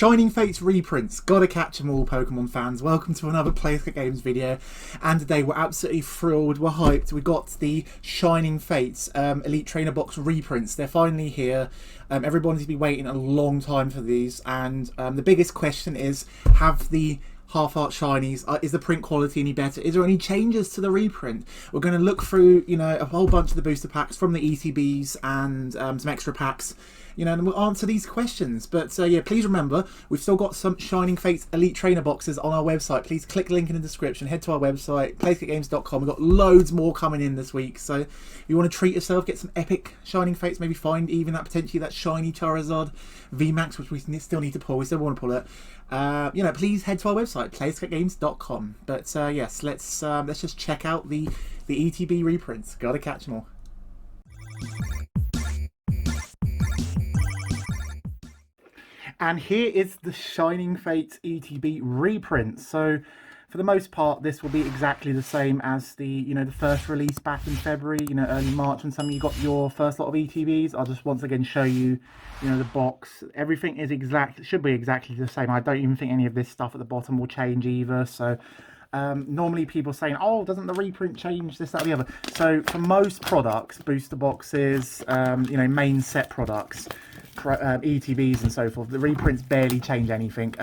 Shining Fates reprints, gotta catch them all, Pokemon fans. Welcome to another PlaySkape Games video, and today we're absolutely thrilled, we're hyped. We got the Shining Fates Elite Trainer Box reprints. They're finally here. Everybody's been waiting a long time for these, and the biggest question is, have the half-art shinies, is the print quality any better? Is there any changes to the reprint? We're going to look through, a whole bunch of the booster packs from the ETBs and some extra packs, and we'll answer these questions. But yeah, please remember, we've still got some Shining Fates Elite Trainer boxes on our website. Please click the link in the description, head to our website, PlaySkapeGames.com. We've got loads more coming in this week, so if you want to treat yourself, get some epic Shining Fates, maybe find even potentially that shiny Charizard VMAX, which we still need to pull. We still want to pull it. Please head to our website, PlaySkapeGames.com. But yes, let's just check out the ETB reprints. Gotta catch them all. And here is the Shining Fates ETB reprint. So for the most part, this will be exactly the same as the the first release back in February, early March, when some of you got your first lot of ETBs. I'll just once again show you, the box. Everything is should be exactly the same. I don't even think any of this stuff at the bottom will change either. So normally people saying, oh, doesn't the reprint change this, that, or the other? So for most products, booster boxes, main set products, ETBs and so forth, the reprints barely change anything.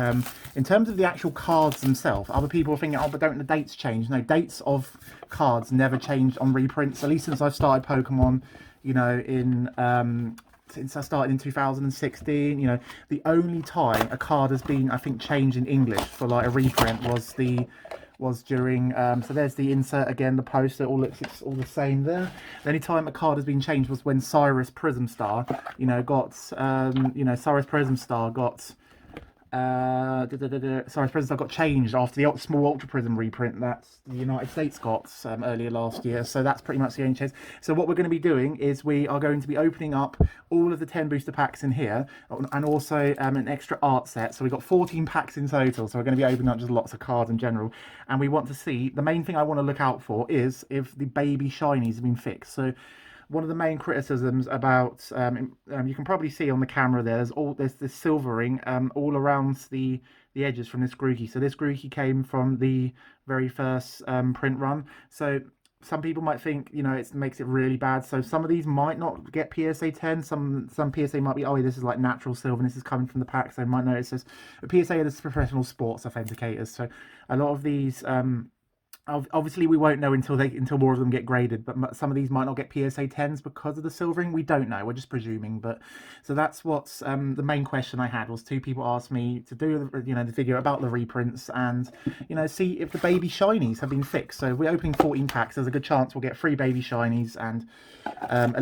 In terms of the actual cards themselves, other people are thinking, oh, but don't the dates change? No, dates of cards never changed on reprints, at least since I've started Pokemon, since I started in 2016. The only time a card has been, I think, changed in English for like a reprint was during so there's the insert again, the poster, it's all the same there. The only time a card has been changed was when Cyrus Prism Star Cyrus Prism Star got changed after the small Ultra Prism reprint that the United States got earlier last year. So that's pretty much the only change. So what we're going to be doing is we are going to be opening up all of the 10 booster packs in here, and also an extra art set. So we've got 14 packs in total, so we're going to be opening up just lots of cards in general. And we want to see, the main thing I want to look out for is if the baby shinies have been fixed. So one of the main criticisms about, you can probably see on the camera there's this silvering all around the edges from this Grookey. So this Grookey came from the very first print run. So some people might think, it makes it really bad. So some of these might not get PSA 10. Some PSA might be, oh, this is like natural silver and this is coming from the pack. So they might notice this. But PSA is professional sports authenticators. So a lot of these, obviously we won't know until more of them get graded, but some of these might not get PSA 10s because of the silvering. We don't know, we're just presuming. But so that's what's the main question I had. Was two people asked me to do the video about the reprints and see if the baby shinies have been fixed. So if we're opening 14 packs, there's a good chance we'll get 3 baby shinies, and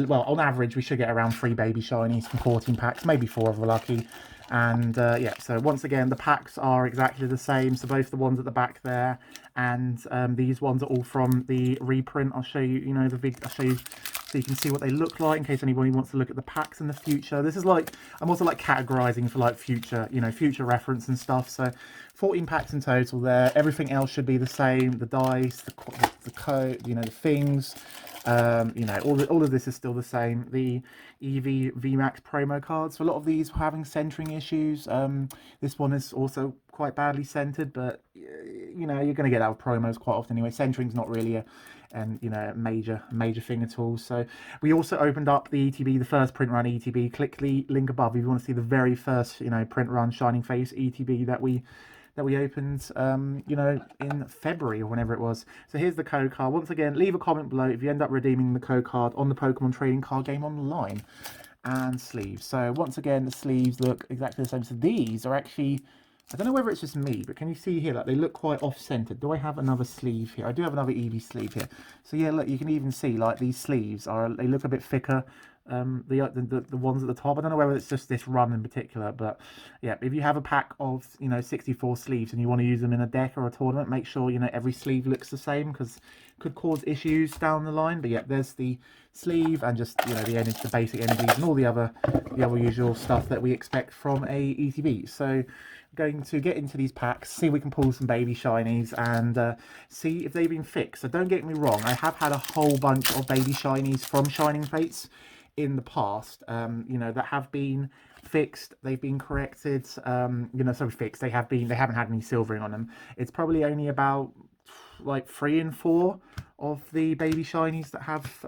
well, on average we should get around 3 baby shinies from 14 packs, maybe 4 if we're lucky. And yeah, so once again, the packs are exactly the same. So both the ones at the back there and these ones are all from the reprint. I'll show you, I'll show you so you can see what they look like in case anybody wants to look at the packs in the future. This is like, I'm also like categorizing for like future, future reference and stuff. So 14 packs in total there. Everything else should be the same. The dice, the code, the things. All of this is still the same. The EV VMAX promo cards, so a lot of these were having centering issues. This one is also quite badly centered, but you're going to get that with promos quite often anyway. Centering's not really a major thing at all. So we also opened up the ETB, the first print run ETB. Click the link above if you want to see the very first print run Shining Face ETB that we opened, in February or whenever it was. So here's the code card. Once again, leave a comment below if you end up redeeming the code card on the Pokemon Trading Card Game Online. And sleeves. So once again, the sleeves look exactly the same. So these are actually, I don't know whether it's just me, but can you see here, like they look quite off-centered. Do I have another sleeve here? I do have another EV sleeve here. So yeah, look, you can even see like these sleeves they look a bit thicker. The ones at the top, I don't know whether it's just this run in particular, but yeah, if you have a pack of 64 sleeves and you want to use them in a deck or a tournament, make sure every sleeve looks the same, because could cause issues down the line. But yeah, there's the sleeve and just the basic energies and all the other usual stuff that we expect from a ETB. So going to get into these packs, see if we can pull some baby shinies and see if they've been fixed. So don't get me wrong, I have had a whole bunch of baby shinies from Shining Fates in the past, that have been fixed, they've been corrected, you know, so fixed, they haven't had any silvering on them. It's probably only about like 3 and 4 of the baby shinies that have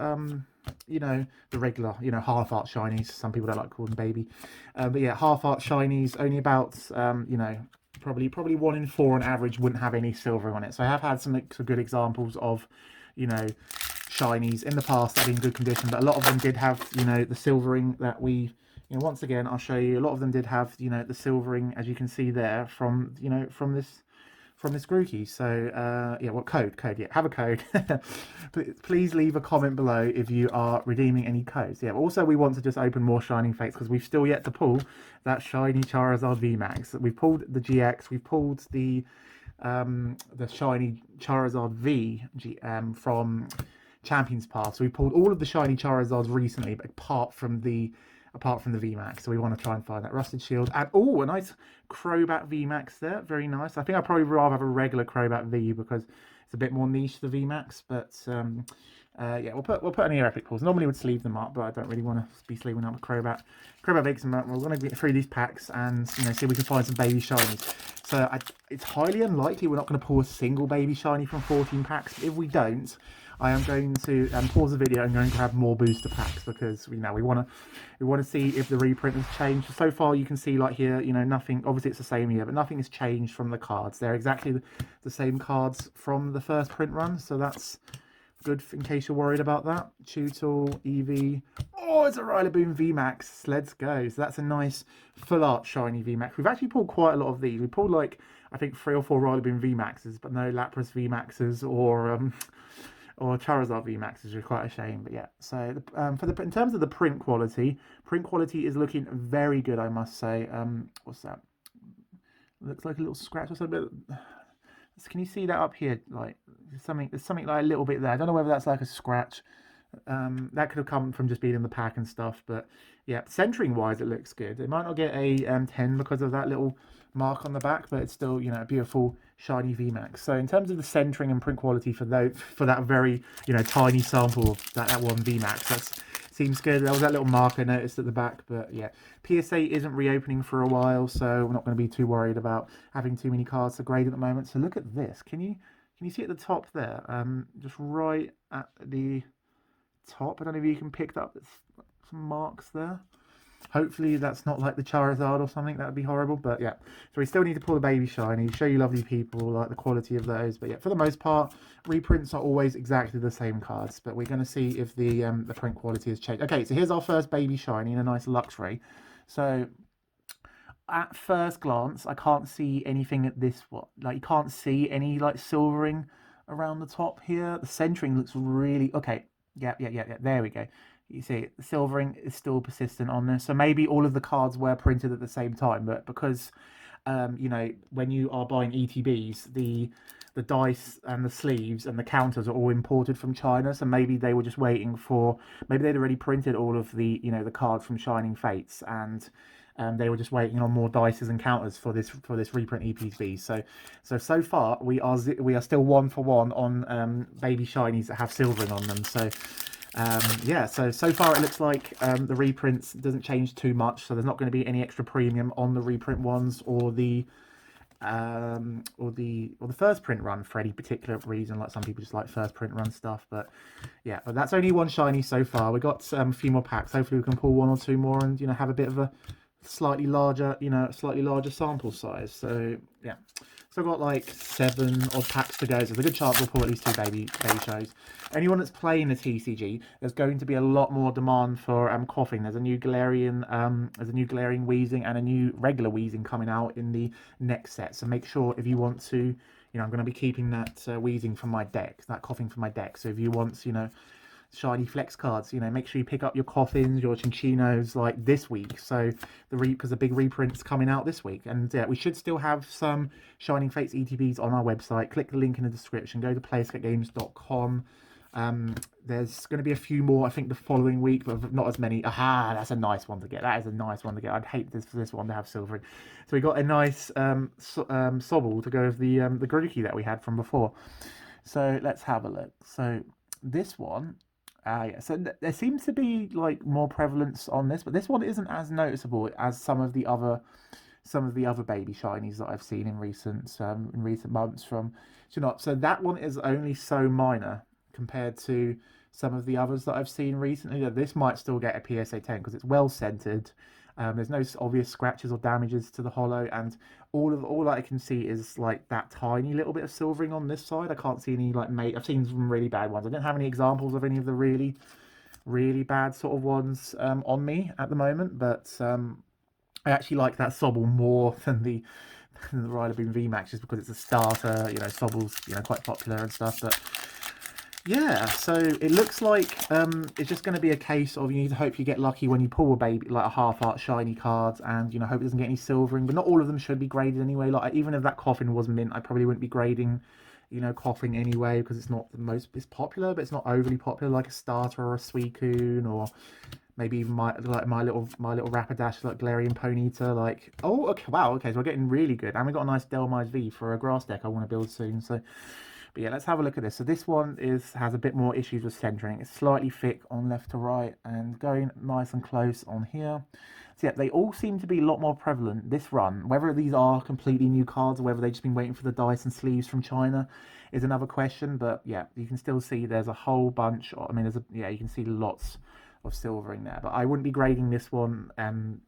you know, the regular, you know, half art shinies. Some people don't like calling them baby, but yeah, half art shinies, only about you know, probably 1 in 4 on average wouldn't have any silvering on it. So I have had some good examples of, you know, shinies in the past that have been in good condition, but a lot of them did have, you know, the silvering that we, you know, once again I'll show you, a lot of them did have, you know, the silvering, as you can see there, from, you know, from this Grookey. So yeah, what code, yeah, have a code. Please leave a comment below if you are redeeming any codes. Yeah, also we want to just open more Shining Fates, because we've still yet to pull that shiny Charizard VMAX. We've pulled the GX, we've pulled the shiny Charizard V from Champions Pass. So we pulled all of the shiny Charizards recently, but apart from the VMAX. So we want to try and find that Rusted Shield. And oh, a nice Crobat VMAX there. Very nice. I think I'd probably rather have a regular Crobat V because it's a bit more niche, the VMAX. But yeah, we'll put any epic pulls. Normally would sleeve them up, but I don't really want to be sleeving up with Crobat. Crobat Vix, and we're going to get through these packs and, you know, see if we can find some baby shinies. So it's highly unlikely we're not going to pull a single baby shiny from 14 packs. If we don't, I am going to pause the video and go and grab more booster packs, because, you know, we want to see if the reprint has changed. So far you can see, like here, you know, nothing, obviously it's the same here, but nothing has changed from the cards. They're exactly the same cards from the first print run, so that's good in case you're worried about that. Tutel, Eevee. Oh, it's a Rillaboom VMAX. Let's go. So that's a nice full art shiny VMAX. We've actually pulled quite a lot of these. We pulled like, I think 3 or 4 Rillaboom VMAXs, but no Lapras VMAXs or Charizard VMAX, which is quite a shame. But yeah, so in terms of the print quality is looking very good, I must say. What's that? Looks like a little scratch or something. Can you see that up here? Like there's something like a little bit there. I don't know whether that's like a scratch. That could have come from just being in the pack and stuff. But yeah, centering wise, it looks good. It might not get a 10 because of that little mark on the back, but it's still, you know, a beautiful shiny VMAX. So in terms of the centering and print quality for that very, you know, tiny sample of that one VMAX, that seems good. There was that little mark I noticed at the back, but yeah, PSA isn't reopening for a while, so we're not going to be too worried about having too many cards to grade at the moment. So look at this. Can you see at the top there? Just right at the top. I don't know if you can pick up some marks there. Hopefully that's not like the Charizard or something. That would be horrible. But yeah, so we still need to pull the baby shiny, show you lovely people like the quality of those. But yeah, for the most part, reprints are always exactly the same cards. But we're going to see if the print quality has changed. Okay, so here's our first baby shiny in a nice luxury. So at first glance, I can't see anything at this one. Like you can't see any like silvering around the top here. The centering looks really okay. Yeah. There we go. You see, the silvering is still persistent on this. So maybe all of the cards were printed at the same time, but because, you know, when you are buying ETBs, the dice and the sleeves and the counters are all imported from China. So maybe they were just waiting for, maybe they'd already printed all of the, you know, the cards from Shining Fates, and they were just waiting on more dices and counters for this reprint ETB. So far we are still 1 for 1 on baby shinies that have silvering on them. So yeah, so far it looks like the reprints doesn't change too much, so there's not going to be any extra premium on the reprint ones or the first print run for any particular reason. Like some people just like first print run stuff, but yeah, but that's only one shiny so far. We got a few more packs. Hopefully we can pull 1 or 2 more and, you know, have a bit of a slightly larger sample size. So yeah, so I've got like 7 odd packs to go, so there's a good chance we'll pull at least 2 baby shows. Anyone that's playing the TCG, there's going to be a lot more demand for coughing. There's a new Galarian Wheezing and a new regular Wheezing coming out in the next set. So make sure if you want to, you know, I'm going to be keeping that Wheezing from my deck, that coughing from my deck. So if you want, you know, shiny flex cards, you know, make sure you pick up your Coffins, your Chinchinos like this week. So because the big reprint's coming out this week, and yeah, we should still have some Shining Fates ETBs on our website. Click the link in the description. Go to PlaySkapeGames.com. There's going to be a few more, I think, the following week, but not as many. Aha, that's a nice one to get. That is a nice one to get. I'd hate for this one to have silvering. So we got a nice Sobble to go with the Grookey that we had from before. So let's have a look. So this one, Yeah, so there seems to be like more prevalence on this, but this one isn't as noticeable as some of the other baby shinies that I've seen in recent months from Shinop. So that one is only so minor compared to some of the others that I've seen recently. This might still get a PSA 10 because it's well centered. There's no obvious scratches or damages to the holo, and all I can see is like that tiny little bit of silvering on this side. I can't see any like mate. I've seen some really bad ones. I don't have any examples of any of the really bad sort of ones on me at the moment, but I actually like that Sobble more than the Rider Boom VMAX just because it's a starter. You know, Sobble's quite popular and stuff, but yeah, so it looks like it's just going to be a case of you need to hope you get lucky when you pull a baby, like a half art shiny card, and hope it doesn't get any silvering. But not all of them should be graded anyway. Like even if that coffin was mint, I probably wouldn't be grading, coffin anyway because it's not the most. It's popular, but it's not overly popular like a starter or a Suicune or maybe even my little Rapidash like Galarian Ponyta. Like okay, wow, okay, so we're getting really good, and we got a nice Delmise V for a grass deck I want to build soon. So. But yeah, let's have a look at this. So this one has a bit more issues with centering. It's slightly thick on left to right and going nice and close on here. So yeah, they all seem to be a lot more prevalent this run. Whether these are completely new cards or whether they've just been waiting for the dice and sleeves from China is another question. But yeah, you can still see there's a whole bunch. I mean, you can see lots of silvering there, but I wouldn't be grading this one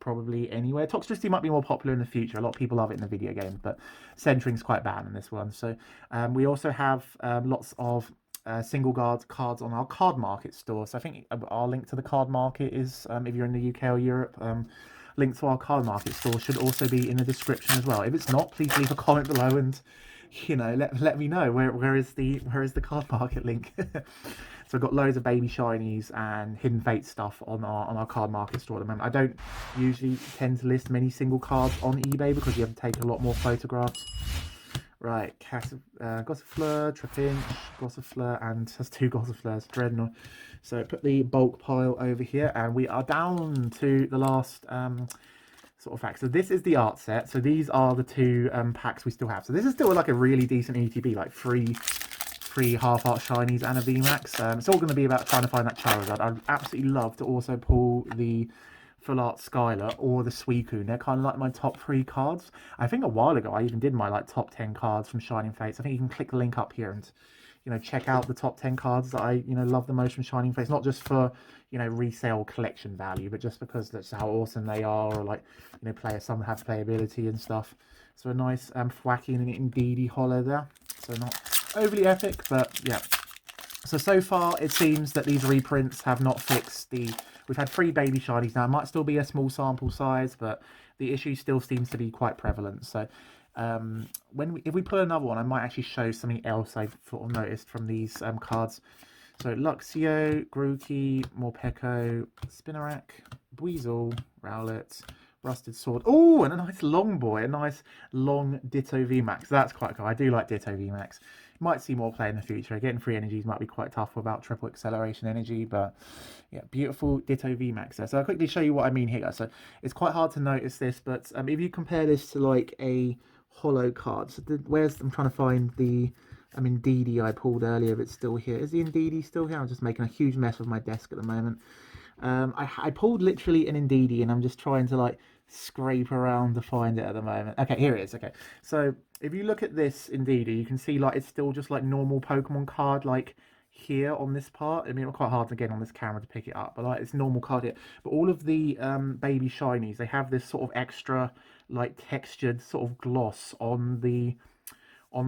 probably anywhere. Toxtricity might be more popular in the future. A lot of people love it in the video games, but centering's quite bad in this one. So we also have lots of single guard cards on our card market store. So I think our link to the card market is if you're in the UK or Europe, link to our card market store should also be in the description as well. If it's not, please leave a comment below and let me know where is the card market link. So we've got loads of baby shinies and hidden fate stuff on our card market store at the moment. I don't usually tend to list many single cards on eBay because you have to take a lot more photographs. Right, Gossifleur, Trapinch, Gossifleur, and there's 2 Gossifleurs, Dreadnought. So put the bulk pile over here, and we are down to the last sort of pack. So this is the art set. So these are the 2 packs we still have. So this is still like a really decent ETB, like three half art shinies and a VMAX. It's all going to be about trying to find that Charizard. I'd absolutely love to also pull the full art Skylar or the Suicune. They're kind of like my top 3 cards. I think a while ago I even did my like top 10 cards from Shining Fates. I think you can click the link up here and check out the top 10 cards that I love the most from Shining Fates. Not just for resale collection value, but just because that's how awesome they are, or like some have playability and stuff. So a nice Thwacky and Indeedee holo there. So not overly epic, but yeah. So far it seems that these reprints have not fixed we've had 3 baby shinies now. It might still be a small sample size, but the issue still seems to be quite prevalent. So if we pull another one, I might actually show something else I've sort of noticed from these cards. So Luxio, Grookey, Morpeko, Spinarak, Buizel, Rowlet, Rusted Sword. Oh, and a nice long boy, a nice long Ditto VMAX. That's quite cool. I do like Ditto VMAX. Might see more play in the future. Getting 3 energies might be quite tough without triple acceleration energy, but yeah, beautiful Ditto VMAX there. So I'll quickly show you what I mean here. So it's quite hard to notice this, but if you compare this to like a holo card, so I'm trying to find the Indeedee I pulled earlier. If it's still here, is the Indeedee still here? I'm just making a huge mess with my desk at the moment. I pulled literally an Indeedee, and I'm just trying to like scrape around to find it at the moment. Okay, here it is. Okay, so if you look at this Indeedee, you can see like it's still just like normal Pokemon card, like here on this part. I mean, it's quite hard again on this camera to pick it up, but like it's normal card here. But all of the baby shinies, they have this sort of extra like textured sort of gloss on the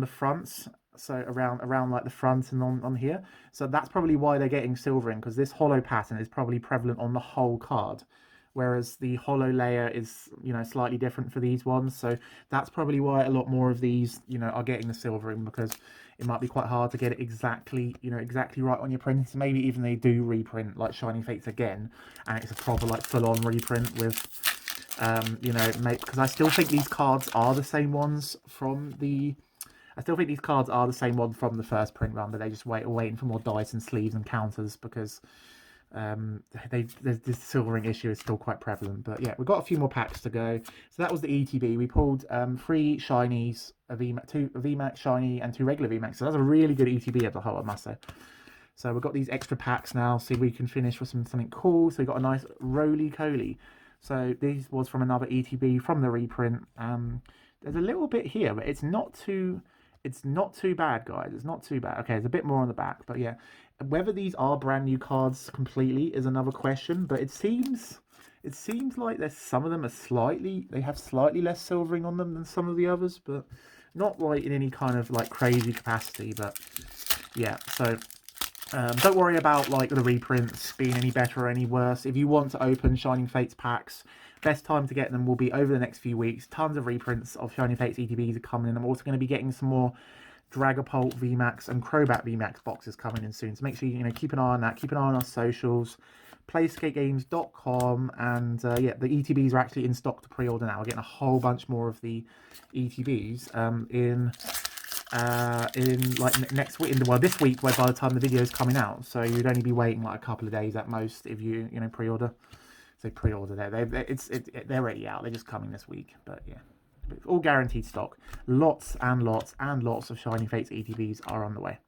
fronts, so around like the front and on here. So that's probably why they're getting silvering, because this holo pattern is probably prevalent on the whole card, whereas the holo layer is slightly different for these ones. So that's probably why a lot more of these are getting the silvering, because it might be quite hard to get it exactly right on your print. So maybe even they do reprint like Shining Fates again, and it's a proper like full-on reprint with because I still think these cards are the same ones from the first print run, but they just waiting for more dice and sleeves and counters, because this silvering issue is still quite prevalent. But yeah, we've got a few more packs to go. So that was the ETB. We pulled 3 shinies, a VMAX shiny, and 2 regular VMAX. So that's a really good ETB as a whole, I must say. So we've got these extra packs now, so we can finish with something cool. So we got a nice roly-coly. So this was from another ETB from the reprint. There's a little bit here, but it's not too bad, guys. It's not too bad. Okay, there's a bit more on the back, but yeah. Whether these are brand new cards completely is another question, but it seems like there's some of them they have slightly less silvering on them than some of the others, but not like in any kind of like crazy capacity. But yeah, so don't worry about like the reprints being any better or any worse. If you want to open Shining Fates packs, best time to get them will be over the next few weeks. Tons of reprints of Shining Fates ETBs are coming in. I'm also going to be getting some more Dragapult VMAX and Crobat VMAX boxes coming in soon. So make sure you keep an eye on that. Keep an eye on our socials, PlaySkapeGames.com, and yeah, the ETBs are actually in stock to pre-order now. We're getting a whole bunch more of the ETBs in like next week, well this week, where by the time the video is coming out, so you'd only be waiting like a couple of days at most if you pre-order. So pre-order they're already out. They're just coming this week, but yeah, it's all guaranteed stock. Lots and lots and lots of Shining Fates ETBs are on the way.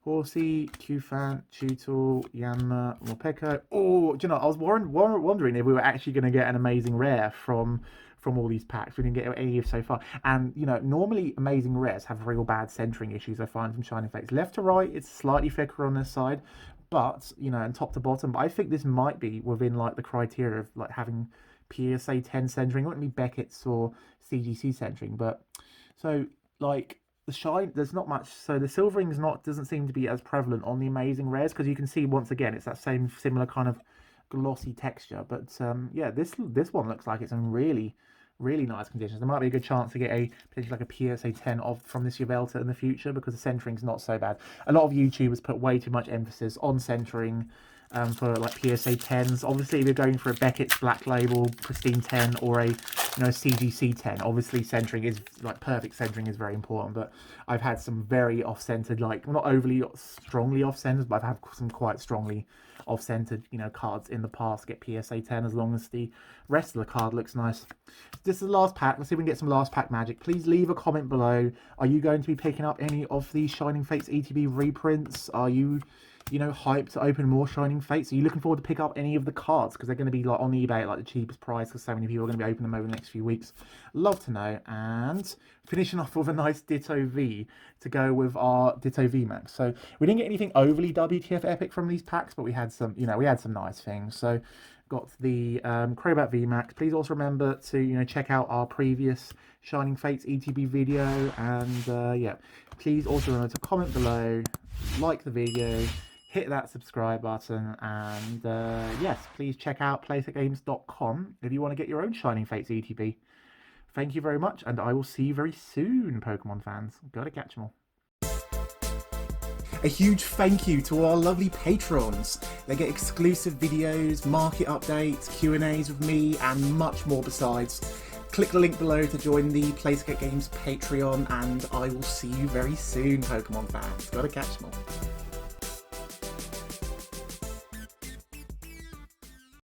Horsey, Qfan, Tutul, Yanma, Morpeko. Oh, do you know, I was wondering if we were actually going to get an amazing rare from all these packs. We didn't get any so far. And, you know, normally amazing rares have real bad centering issues, I find, from Shining Fates. Left to right, it's slightly thicker on this side. But, you know, and top to bottom. But I think this might be within, like, the criteria of, like, having PSA 10 centering. It wouldn't be Beckett's or CGC centering. But, so, like, the shine, there's not much. So the silvering doesn't seem to be as prevalent on the amazing rares, because you can see once again it's that same similar kind of glossy texture. But yeah, this one looks like it's in really nice conditions. There might be a good chance to get potentially like a PSA 10 from this Yveltal in the future, because the centering's not so bad. A lot of YouTubers put way too much emphasis on centering for like PSA 10s. Obviously, if you're going for a Beckett's Black Label Pristine 10 or a CGC 10, obviously centering is like perfect centering is very important. But I've had some very off-centered, like not overly strongly off-centered, but I've had some quite strongly off-centered cards in the past get PSA 10, as long as the rest of the card looks nice. This is the last pack. Let's see if we can get some last pack magic. Please leave a comment below. Are you going to be picking up any of the Shining Fates ETB reprints? Are you hyped to open more Shining Fates? Are you looking forward to pick up any of the cards, because they're going to be like on eBay at like the cheapest price, because so many people are going to be opening them over the next few weeks? Love to know. And finishing off with a nice Ditto V to go with our Ditto VMAX. So we didn't get anything overly WTF epic from these packs, but we had some nice things. So got the Crobat VMAX. Please also remember to check out our previous Shining Fates ETB video, and yeah, please also remember to comment below, like the video, hit that subscribe button, and yes, please check out PlaySkapeGames.com if you want to get your own Shining Fates ETB. Thank you very much, and I will see you very soon, Pokemon fans. Gotta catch them all. A huge thank you to our lovely patrons. They get exclusive videos, market updates, Q&As with me, and much more besides. Click the link below to join the PlaySkape Games Patreon, and I will see you very soon, Pokemon fans. Gotta catch them all.